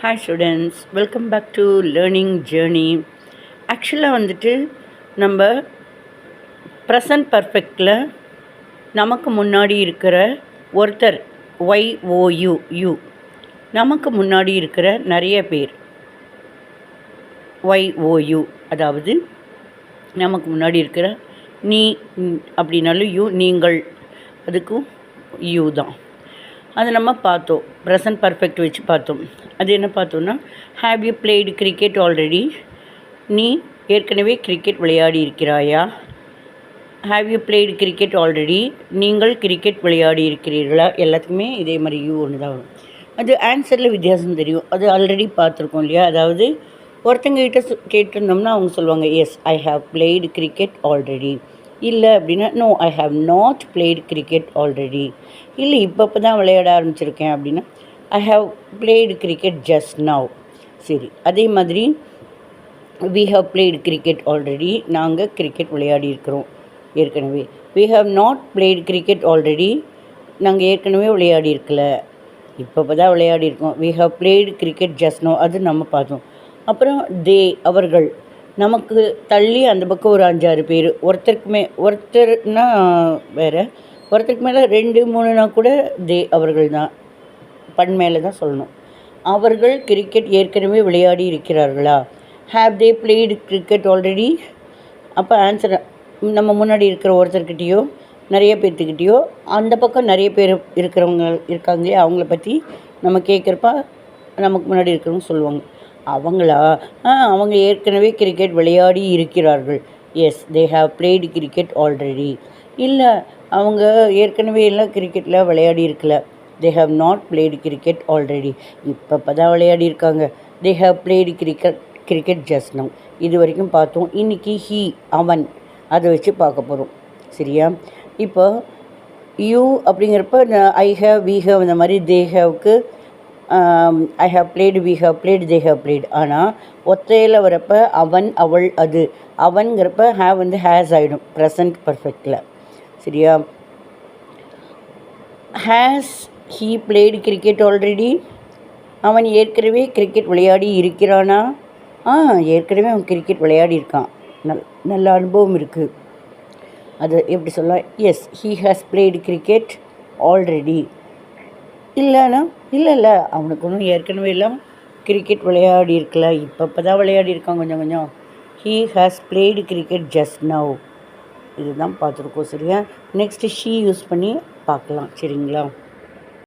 Hi students, welcome back to learning journey. ஆக்சுவலாக வந்துட்டு நம்ம ப்ரெசன்ட் பர்ஃபெக்டில் நமக்கு முன்னாடி இருக்கிற ஒருத்தர் YOU நமக்கு முன்னாடி இருக்கிற நிறைய பேர் YOU, அதாவது நமக்கு முன்னாடி இருக்கிற நீ அப்படின்னாலும் யூ, நீங்கள், அதுக்கும் யூ தான். அது நம்ம பார்த்தோம், ப்ரெசன்ட் பர்ஃபெக்ட் வச்சு பார்த்தோம். அது என்ன பார்த்தோன்னா, have you played cricket already? நீ ஏற்கனவே கிரிக்கெட் விளையாடி இருக்கிறாயா? Have you played cricket already? நீங்கள் கிரிக்கெட் விளையாடி இருக்கிறீர்களா? எல்லாத்துக்குமே இதே மாதிரி யூ ஒன்று தான் வரும். அது ஆன்சரில் வித்தியாசம் தெரியும். அது ஆல்ரெடி பார்த்துருக்கோம் இல்லையா? அதாவது ஒருத்தங்கிட்ட கேட்டிருந்தோம்னா அவங்க சொல்லுவாங்க, yes I have played cricket already. இல்லை அப்படின்னா, no I have not played cricket already. இல்லை இப்போ தான் விளையாட ஆரம்பிச்சிருக்கேன் அப்படின்னா, I have played cricket just now. சரி, அதே மாதிரி we have played cricket already, நாங்கள் கிரிக்கெட் விளையாடி இருக்கிறோம் ஏற்கனவே. We have not played cricket already, நாங்கள் ஏற்கனவே விளையாடி இருக்கல, இப்போ தான் விளையாடி இருக்கோம். We have played cricket just now, அது நம்ம பார்த்தோம். அப்புறம் தே, அவர்கள், நமக்கு தள்ளி அந்த பக்கம் ஒரு 5-6 பேர், ஒருத்தர்னா வேறு, ஒருத்தருக்கு மேலே 2-3னா கூட தே, அவர்கள் தான், பண் மேலே தான் சொல்லணும். அவர்கள் கிரிக்கெட் ஏற்கனவே விளையாடி இருக்கிறார்களா? Have they blade cricket already? அப்போ ஆன்சர் நம்ம முன்னாடி இருக்கிற ஒருத்தர்கிட்டையோ நிறைய பேர்த்துக்கிட்டேயோ, அந்த பக்கம் நிறைய பேர் இருக்கிறவங்க இருக்காங்களே அவங்கள பற்றி நம்ம கேட்குறப்ப நமக்கு முன்னாடி இருக்கிறவங்க சொல்லுவாங்க, அவங்களா? அவங்க ஏற்கனவே கிரிக்கெட் விளையாடி இருக்கிறார்கள். Yes they have played cricket already. இல்லை, அவங்க ஏற்கனவே எல்லாம் கிரிக்கெட்டில் விளையாடி இருக்கல. They have not played cricket already, இப்போ தான் விளையாடி இருக்காங்க. They have played cricket just now. இது வரைக்கும் பார்த்தோம். இன்றைக்கி ஹீ, அவன், அதை வச்சு பார்க்க போகிறோம். சரியா? இப்போ யூ அப்படிங்கிறப்ப ஐ ஹேவ், வி ஹேவ், இந்த மாதிரி தே ஹேவ்க்கு I have played, we have played, they have played. ஆனால் ஒத்தையில் வரப்போ அவன், அவள், அது, அவன்கிறப்ப ஹேவ் வந்து ஹேஸ் ஆகிடும் ப்ரெசன்ட் பர்ஃபெக்டில். சரியா? Has he played cricket already? அவன் ஏற்கனவே கிரிக்கெட் விளையாடி இருக்கிறானா? ஏற்கனவே அவன் கிரிக்கெட் விளையாடி இருக்கான், நல்ல அனுபவம் இருக்குது. அது எப்படி சொல்லலாம்? S he has blade cricket already. இல்லைன்னா இல்லை அவனுக்கு ஒன்றும் ஏற்கனவே எல்லாம் கிரிக்கெட் விளையாடி இருக்கல, இப்போ தான் விளையாடி இருக்கான் கொஞ்சம் கொஞ்சம். He has blade cricket just now. இதுதான் பார்த்துருக்கோம். சரியா? நெக்ஸ்ட்டு ஷீ யூஸ் பண்ணி பார்க்கலாம். சரிங்களா?